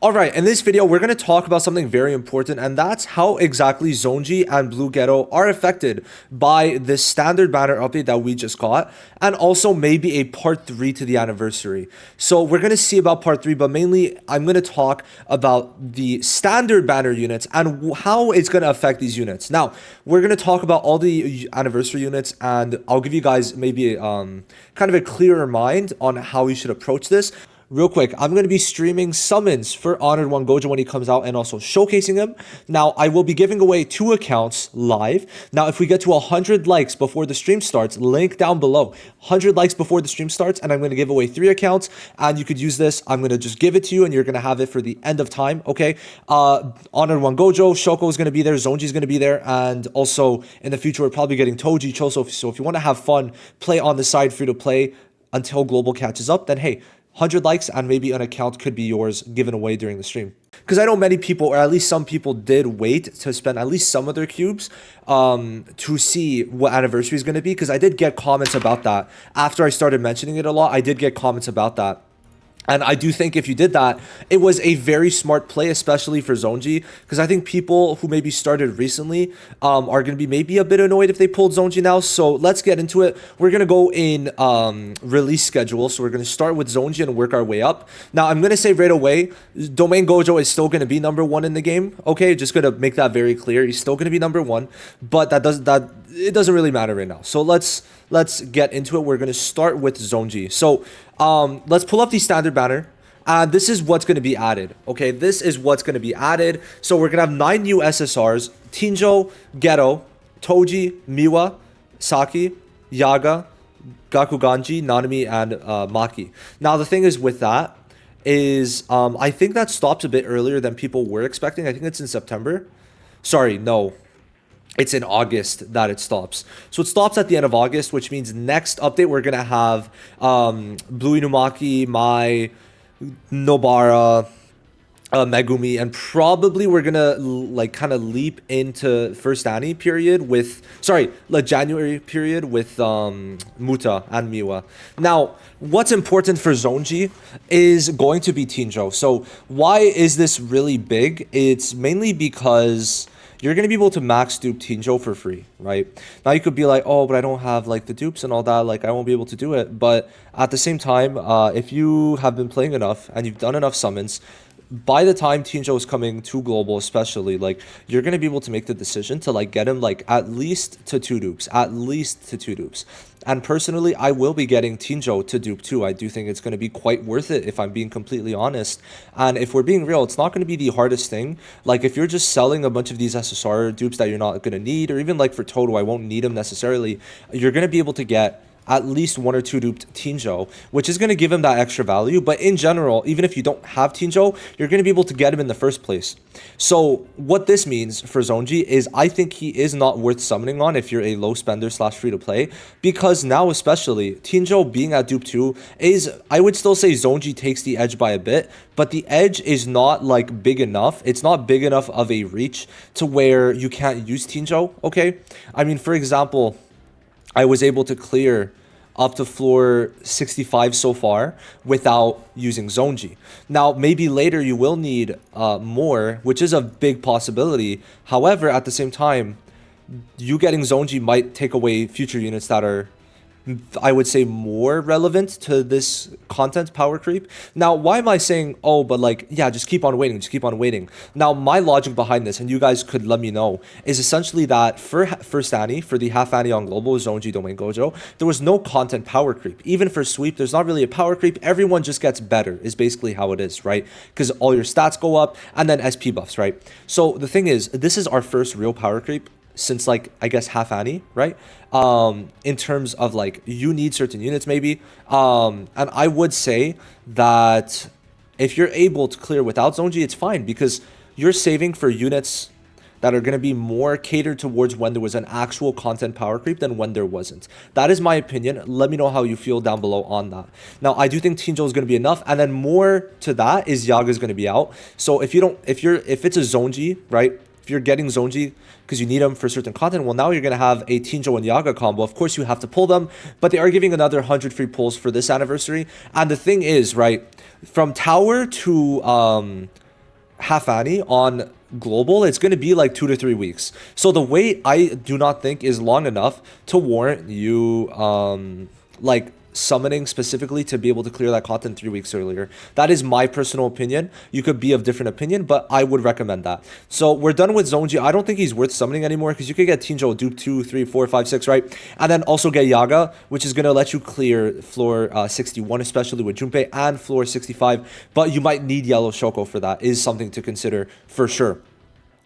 Alright, in this video, we're going to talk about something very important, and that's how exactly Zonji and Blue Ghetto are affected by this standard banner update that we just got, and also maybe a part 3 to the anniversary. So we're going to see about part 3, but mainly I'm going to talk about the standard banner units and how it's going to affect these units. Now, we're going to talk about all the anniversary units, and I'll give you guys maybe kind of a clearer mind on how you should approach this. Real quick, I'm going to be streaming summons for Honored One Gojo when he comes out and also showcasing him. Now, I will be giving away 2 accounts live. Now, if we get to 100 likes before the stream starts, link down below. 100 likes before the stream starts, and I'm going to give away 3 accounts. And you could use this. I'm going to just give it to you, and you're going to have it for the end of time, okay? Honored One Gojo, Shoko is going to be there, Zonji is going to be there, and also in the future, we're probably getting Toji, Choso. So if you want to have fun, play on the side, free to play until Global catches up, then hey, 100 likes and maybe an account could be yours given away during the stream. Because I know many people, or at least some people, did wait to spend at least some of their cubes to see what anniversary is going to be. Because I did get comments about that. After I started mentioning it a lot, I did get comments about that. And I do think if you did that, it was a very smart play, especially for Zonji, because I think people who maybe started recently are going to be maybe a bit annoyed if they pulled Zonji now. So let's get into it. We're going to go in release schedule. So we're going to start with Zonji and work our way up. Now, I'm going to say right away, Domain Gojo is still going to be number 1 in the game. Okay, just going to make that very clear. He's still going to be number 1, but it doesn't really matter right now. So let's get into it. We're going to start with Zonji. So let's pull up the standard banner. This is what's going to be added. Okay, this is what's going to be added. So we're going to have 9 new SSRs. Tinjo, Ghetto, Toji, Miwa, Saki, Yaga, Gakuganji, Nanami, and Maki. Now, the thing is with that is I think that stops a bit earlier than people were expecting. I think it's in September. Sorry, no. It's in August that it stops. So it stops at the end of August, which means next update we're going to have Blue Inumaki, Mai, Nobara, Megumi, and probably we're going to like kind of leap into first Annie period with, January period with Muta and Miwa. Now, what's important for Zonji is going to be Tinjo. So why is this really big? It's mainly because you're going to be able to max dupe Tinjo for free, right? Now you could be like, oh, but I don't have like the dupes and all that. Like I won't be able to do it. But at the same time, if you have been playing enough and you've done enough summons, by the time Tinjo is coming to global, especially, like you're going to be able to make the decision to like get him like at least to 2 dupes, And personally, I will be getting Tinjo to dupe too. I do think it's going to be quite worth it if I'm being completely honest. And if we're being real, it's not going to be the hardest thing. Like if you're just selling a bunch of these SSR dupes that you're not going to need, or even like for Toto, I won't need them necessarily, you're going to be able to get at least 1 or 2 duped Tinjo, which is going to give him that extra value. But in general, even if you don't have Tinjo, you're going to be able to get him in the first place. So what this means for Zonji is I think he is not worth summoning on if you're a low spender / free to play, because now especially Tinjo being at dupe 2 is, I would still say Zonji takes the edge by a bit, but the edge is not like big enough. It's not big enough of a reach to where you can't use Tinjo, okay? I mean, for example, I was able to clear up to floor 65 so far without using Zonji. Now, maybe later you will need more, which is a big possibility. However, at the same time, you getting Zonji might take away future units that are, I would say, more relevant to this content power creep. Now, why am I saying, oh, but like, yeah, just keep on waiting. Now, my logic behind this, and you guys could let me know, is essentially that for first Annie, for the half Annie on global, Zonji, Domain Gojo, there was no content power creep. Even for sweep, there's not really a power creep. Everyone just gets better is basically how it is, right? Because all your stats go up and then SP buffs, right? So the thing is, this is our first real power creep since like I guess half Annie, right? In terms of like you need certain units maybe, and I would say that if you're able to clear without Zonji, it's fine because you're saving for units that are going to be more catered towards when there was an actual content power creep than when there wasn't. That is my opinion. Let me know how you feel down below on that. Now, I do think Tinjo is going to be enough, and then more to that is Yaga is going to be out. So if it's a Zonji, right? If you're getting Zonji because you need them for certain content, well, now you're going to have a Tinjo and Yaga combo. Of course, you have to pull them, but they are giving another 100 free pulls for this anniversary. And the thing is, right, from tower to half Annie on global, it's going to be like 2 to 3 weeks. So the wait, I do not think is long enough to warrant you like summoning specifically to be able to clear that content 3 weeks earlier. That is my personal opinion. You could be of different opinion, but I would recommend that. So we're done with Zonji. I don't think he's worth summoning anymore because you could get Tinjo, dupe 2, 3, 4, 5, 6, right? And then also get Yaga, which is going to let you clear floor 61, especially with Junpei, and floor 65. But you might need Yellow Shoko for that. Is something to consider for sure.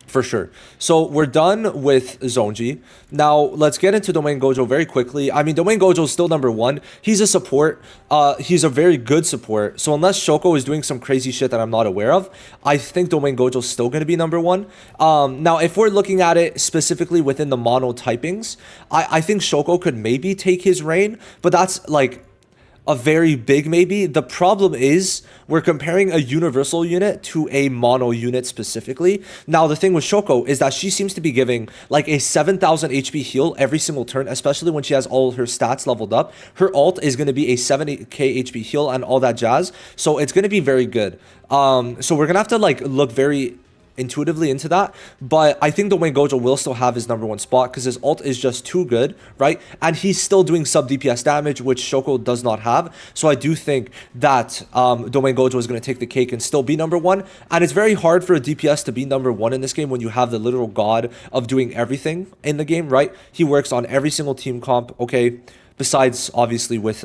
For sure. So we're done with Zonji. Now let's get into Domain Gojo very quickly. I mean, Domain Gojo is still number one. He's a support. He's a very good support. So unless Shoko is doing some crazy shit that I'm not aware of, I think Domain Gojo is still going to be number one. Now, if we're looking at it specifically within the mono typings, I think Shoko could maybe take his reign, but that's like a very big maybe. The problem is we're comparing a universal unit to a mono unit specifically. Now, the thing with Shoko is that she seems to be giving like a 7,000 HP heal every single turn, especially when she has all her stats leveled up. Her ult is going to be a 70k HP heal and all that jazz. So it's going to be very good. So we're going to have to like look very intuitively into that, but I think Domain Gojo will still have his number one spot because his ult is just too good, right? And he's still doing sub DPS damage, which Shoko does not have. So I do think that Domain Gojo is going to take the cake and still be number one. And it's very hard for a DPS to be number one in this game when you have the literal god of doing everything in the game, right? He works on every single team comp, okay? Besides, obviously, with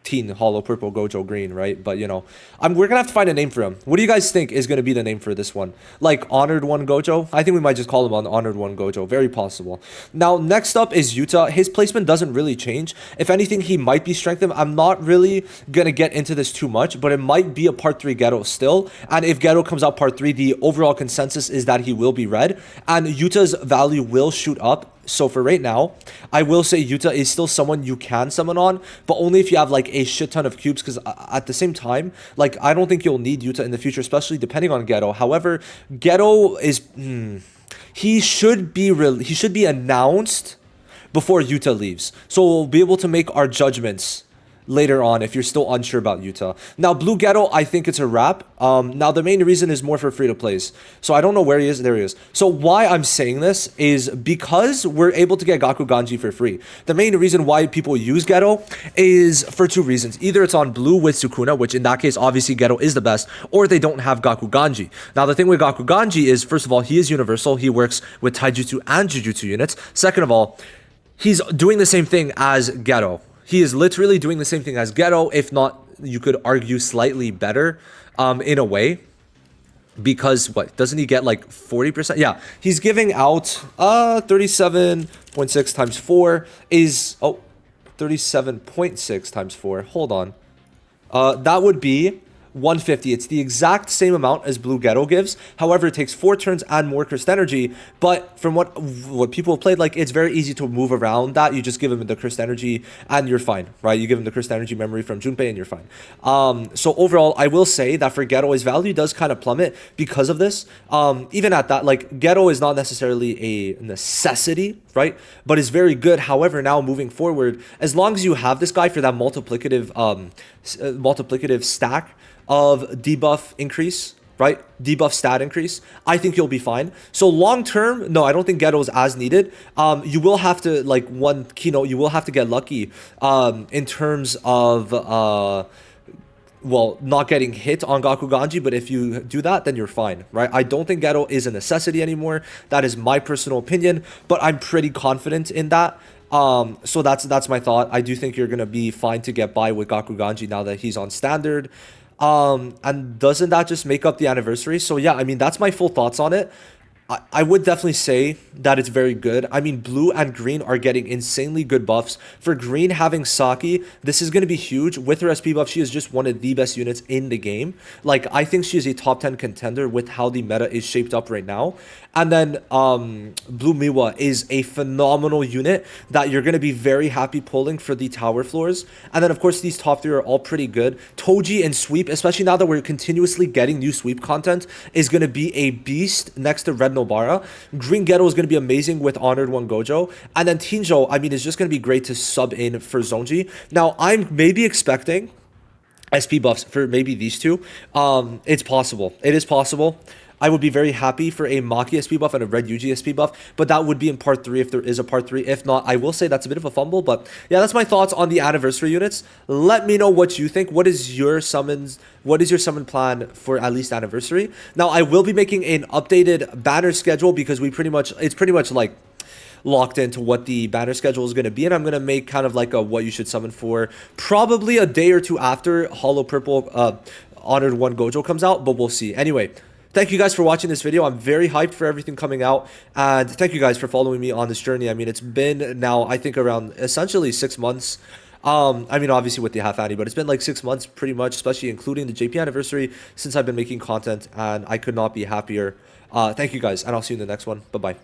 Teen, Hollow, Purple, Gojo, Green, right? But, you know, we're going to have to find a name for him. What do you guys think is going to be the name for this one? Like, Honored One Gojo? I think we might just call him on Honored One Gojo. Very possible. Now, next up is Yuta. His placement doesn't really change. If anything, he might be strengthened. I'm not really going to get into this too much, but it might be a Part 3 Ghetto still. And if Ghetto comes out Part 3, the overall consensus is that he will be red. And Yuta's value will shoot up. So for right now, I will say Yuta is still someone you can summon on, but only if you have like a shit ton of cubes, because at the same time, like I don't think you'll need Yuta in the future, especially depending on Ghetto. However, Ghetto is he should be announced before Yuta leaves. So we'll be able to make our judgments later on if you're still unsure about Yuta. Now, Blue Ghetto, I think it's a wrap. Now, the main reason is more for free-to-plays. So I don't know where he is. There he is. So why I'm saying this is because we're able to get Gaku Ganji for free. The main reason why people use Ghetto is for two reasons. Either it's on Blue with Sukuna, which in that case, obviously, Ghetto is the best, or they don't have Gaku Ganji. Now, the thing with Gaku Ganji is, first of all, he is universal. He works with Taijutsu and Jujutsu units. Second of all, he's doing the same thing as Ghetto. He is literally doing the same thing as Ghetto, if not, you could argue slightly better in a way. Because, what, doesn't he get like 40%? Yeah, he's giving out 37.6 times 4 is, 37.6 times 4. Hold on. That would be 150. It's the exact same amount as Blue Ghetto gives. However, it takes 4 turns and more cursed energy. But from what people have played, like it's very easy to move around that. You just give him the cursed energy and you're fine, right? You give him the cursed energy memory from Junpei and you're fine. So overall, I will say that for Ghetto, his value does kind of plummet because of this. Even at that, like Ghetto is not necessarily a necessity, right? But is very good. However, now moving forward, as long as you have this guy for that multiplicative stack of debuff increase, right? Debuff stat increase, I think you'll be fine. So long term, no, I don't think Ghetto is as needed. You will have to, like one keynote, you will have to get lucky in terms of, well, not getting hit on Gaku Ganji, but if you do that, then you're fine, right? I don't think Ghetto is a necessity anymore. That is my personal opinion, but I'm pretty confident in that. So that's my thought. I do think you're going to be fine to get by with Gaku Ganji now that he's on standard. And doesn't that just make up the anniversary? So yeah, I mean, that's my full thoughts on it. I would definitely say that it's very good. I mean, Blue and Green are getting insanely good buffs. For Green having Saki, this is going to be huge. With her SP buff, she is just one of the best units in the game. Like, I think she is a top 10 contender with how the meta is shaped up right now. And then Blue Miwa is a phenomenal unit that you're going to be very happy pulling for the tower floors. And then, of course, these top three are all pretty good. Toji and Sweep, especially now that we're continuously getting new Sweep content, is going to be a beast next to Red Nobara. Green Ghetto is going to be amazing with Honored One Gojo. And then Tinjo, I mean, it's just going to be great to sub in for Zonji. Now, I'm maybe expecting SP buffs for maybe these two. It's possible. It is possible. I would be very happy for a Maki SP buff and a Red Yuji SP buff, but that would be in part 3 if there is a part 3. If not, I will say that's a bit of a fumble, but yeah, that's my thoughts on the anniversary units. Let me know what you think. What is your summon plan for at least anniversary? Now, I will be making an updated banner schedule because it's pretty much like locked into what the banner schedule is going to be, and I'm going to make kind of like a what you should summon for probably a day or two after Hollow Purple Honored 1 Gojo comes out, but we'll see. Anyway, thank you guys for watching this video. I'm very hyped for everything coming out, and thank you guys for following me on this journey. I mean, it's been now, I think, around essentially 6 months. I mean, obviously with the half annie, but it's been like 6 months pretty much, especially including the JP anniversary, since I've been making content, and I could not be happier. Thank you guys, and I'll see you in the next one. Bye-bye.